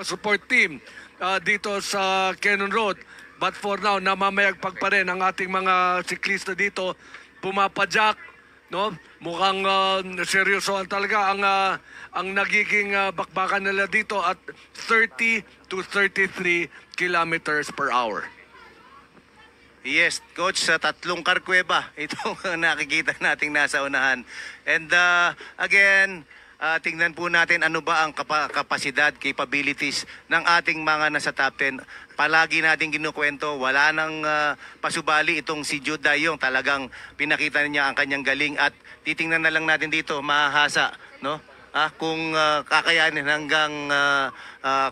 support team dito sa Cannon Road. But for now, namamayagpag pa rin ang ating mga siklista dito. Pumapadyak, no? Mukhang seryosoan talaga ang nagiging bakbakan nila dito at 30 to 33 kilometers per hour. Yes, Coach, sa tatlong karkweba, itong nakikita nating nasa unahan. And again, tingnan po natin ano ba ang kapasidad, capabilities ng ating mga nasa top 10. Palagi natin kinukwento, wala nang pasubali itong si Jude Dayong. Talagang pinakita niya ang kanyang galing at titingnan na lang natin dito, mahahasa, no? Kung kakayanin hanggang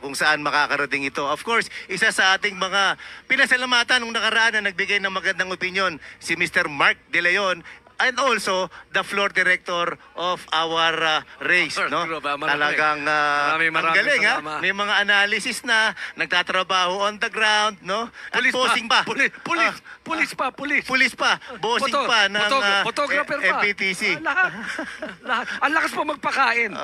kung saan makakarating ito. Of course, isa sa ating mga pinasalamatan nung nakaraan na nagbigay ng magandang opinion, si Mr. Mark De Leon, and also the floor director of our race, no? Talagang ang galing, ha? May mga analysis na, nagtatrabaho on the ground, no? At posing pa. Pulis pa. Bossing pa ng photographer pa. MPTC. Lahat. Ang lakas pa magpakain.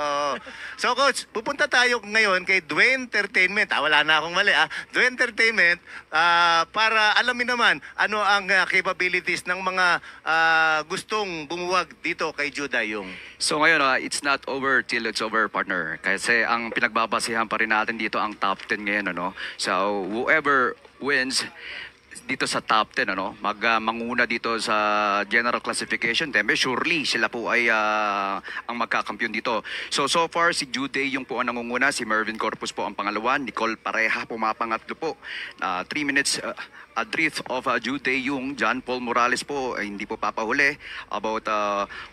So Coach, pupunta tayo ngayon kay Dwayne Entertainment. Wala na akong mali, Dwayne Entertainment, para alamin naman ano ang capabilities ng mga gustong bumuwag dito kay Jude Dayong. So ngayon, it's not over till it's over, partner. Kasi ang pinagbabasihan pa rin natin dito ang top 10 ngayon, ano? So whoever wins dito sa top 10, ano, manguna dito sa general classification, surely sila po ay ang magkakampiyon dito. So far, si Jude yung po ang nangunguna, si Mervin Corpus po ang pangalawa, Nicole Pareja pumapangatlo po. 3 minutes adrift of Jude yung John Paul Morales po hindi po papahuli. About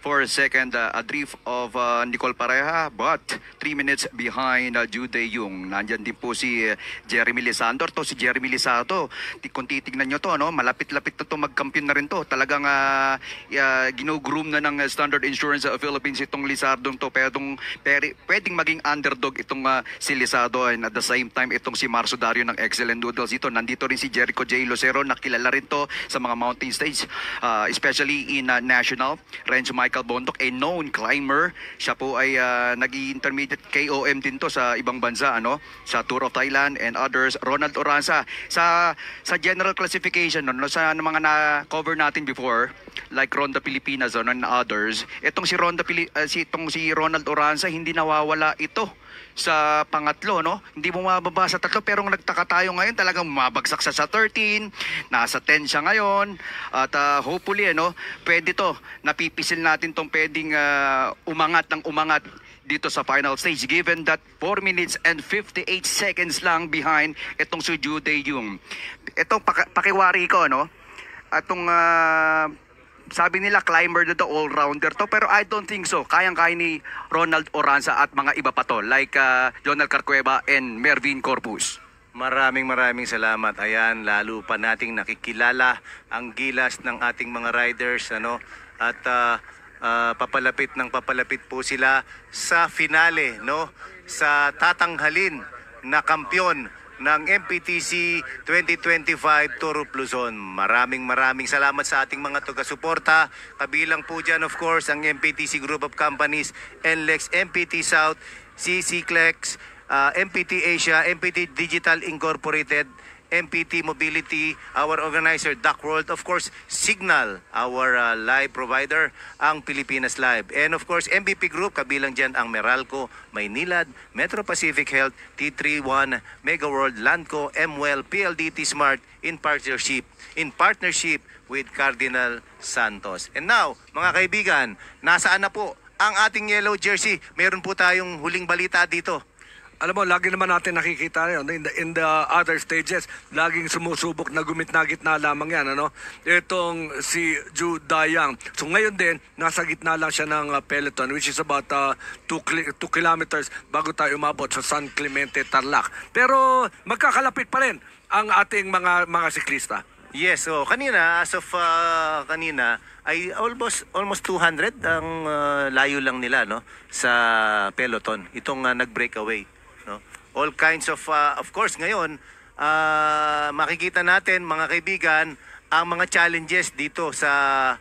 4 second adrift of Nicole Pareja, but 3 minutes behind Jude yung. Nandyan din po si Jeremy Lisandro. Si Jeremy Lisato, kung titignan nyo to, no, malapit-lapit na to, magkampiyon na rin to. Talagang ginugroom na ng Standard Insurance Philippines itong Lizardo to, pwedeng maging underdog itong si Lizardo, and at the same time itong si Marzo Dario ng Excellent Noodles dito. Nandito rin si Jericho J. Lucero, nakilala rin to sa mga mountain stage, especially in national. Renzo Michael Bondoc, a known climber. Siya po ay nag-intermediate KOM din to sa ibang bansa, ano, sa Tour of Thailand and others. Ronald Oranza sa general classification, no, sa mga na-cover natin before, like Ronda Pilipinas and others. Itong si Ronald Oranza, hindi nawawala ito sa pangatlo, no? Hindi bumababa sa tatlo, pero nagtaka tayo ngayon, talagang bumabagsak sa 13, nasa 10 siya ngayon, at hopefully, ano, pwede to, napipisil natin tong pwedeng umangat dito sa final stage, given that 4 minutes and 58 seconds lang behind itong si Jude yung. Itong pakiwari ko, no? Atong sabi nila climber na to, all-rounder to, pero I don't think so. Kayang-kaya ni Ronald Oranza at mga iba pa to, like Jonel Carcueva and Mervin Corpus. Maraming salamat. Ayan, lalo pa nating nakikilala ang gilas ng ating mga riders, ano, at papalapit po sila sa finale, no, sa tatanghalin na kampyon ng MPTC 2025 Tour of Luzon. Maraming salamat sa ating mga taga-suporta. Kabilang po dyan, of course, ang MPTC Group of Companies, NLEX, MPT South, CCCLEX, MPT Asia, MPT Digital Incorporated, MPT Mobility, our organizer, Duck World, of course, Signal, our live provider, ang Pilipinas Live. And of course, MVP Group, kabilang dyan ang Meralco, Maynilad, Metro Pacific Health, T31, Mega World, Landco, MWell, PLDT Smart, in partnership with Cardinal Santos. And now, mga kaibigan, nasaan na po ang ating yellow jersey? Meron po tayong huling balita dito. Alam mo, lagi naman natin nakikita yun. In the other stages, laging sumusubok na gitna lamang yan, ano? Itong si Jude Dayong. So ngayon din, nasa gitna lang siya ng peloton, which is about 2 kilometers bago tayo umabot sa San Clemente, Tarlac. Pero magkakalapit pa rin ang ating mga siklista. Yes, so kanina, as of kanina, ay almost 200 ang layo lang nila, no, sa peloton. Itong nag-breakaway. No? All kinds of course, ngayon, makikita natin, mga kaibigan, ang mga challenges dito sa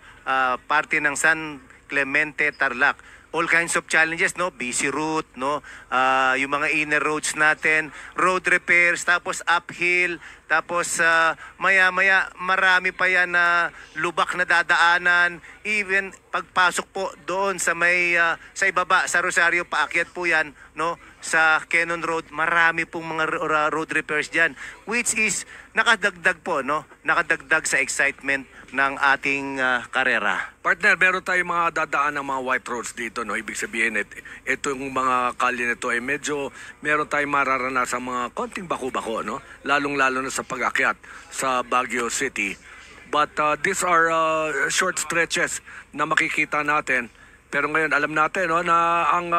parte ng San Clemente, Tarlac. all kinds of challenges, no? Busy route, no? Yung mga inner roads natin, road repairs, tapos uphill, tapos maya-maya marami pa yan na lubak na dadaanan. Even pagpasok po doon sa may sa ibaba sa Rosario, paakyat po yan, no? Sa Cannon Road, marami pong mga road repairs diyan, which is nakadagdag po, no? Nakadagdag sa excitement ng ating karera. Partner, meron tayong mga dadaan ng mga white roads dito, no? Ibig sabihin, itong mga kalye nito ay medyo meron tayong mararanasan mga konting bako-bako, no? Lalong-lalo na sa pag-akyat sa Baguio City. But these are short stretches na makikita natin. Pero ngayon, alam natin, no, na ang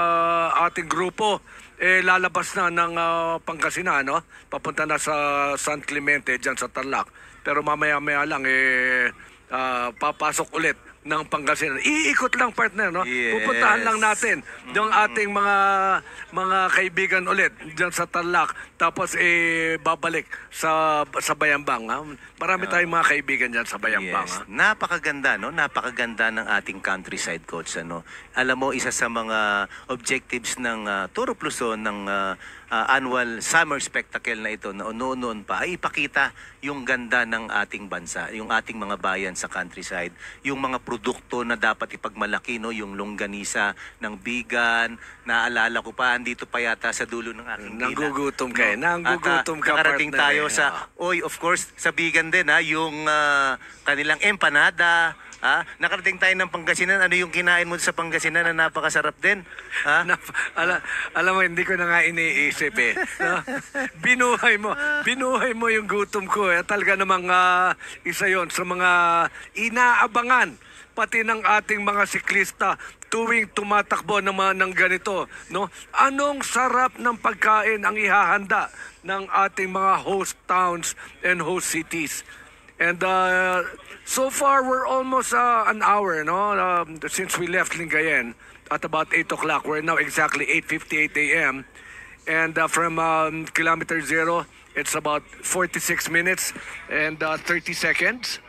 ating grupo lalabas na ng Pangasinan, no? Papunta na sa San Clemente, dyan sa Tarlac. Pero mamaya-maya lang, papasok ulit ng Pangasinan. Iikot lang, partner, no? Yes. Pupuntahan lang natin yung ating mga kaibigan ulit dyan sa Tarlac. Tapos babalik sa Bayambang. Ha? Marami tayong mga kaibigan dyan sa Bayambang. Yes. Ha? Napakaganda, no? Napakaganda ng ating countryside, coach, ano? Alam mo, isa sa mga objectives ng Turo Luzon ng annual summer spectacle na ito na noon pa ay ipakita yung ganda ng ating bansa, yung ating mga bayan sa countryside, yung mga produkto na dapat ipagmalaki, no? Yung longganisa ng Bigan, naalala ko pa, andito pa yata sa dulo ng aking dila. Nanggugutom ka, nanggugutom ka, nakarating partner, tayo sa, of course, sa Bigan din, ha, yung kanilang empanada. Nakarating tayo ng Pangasinan. Ano yung kinain mo sa Pangasinan na napakasarap din? Alam mo, hindi ko na nga iniisip no? Binuhay mo yung gutom ko. Talaga namang isa yon sa mga inaabangan pati ng ating mga siklista tuwing tumatakbo naman ng ganito, no? Anong sarap ng pagkain ang ihahanda ng ating mga host towns and host cities? And so far, we're almost an hour, no? Since we left Lingayen at about 8 o'clock. We're now exactly 8:58 a.m. And from kilometer zero, it's about 46 minutes and 30 seconds.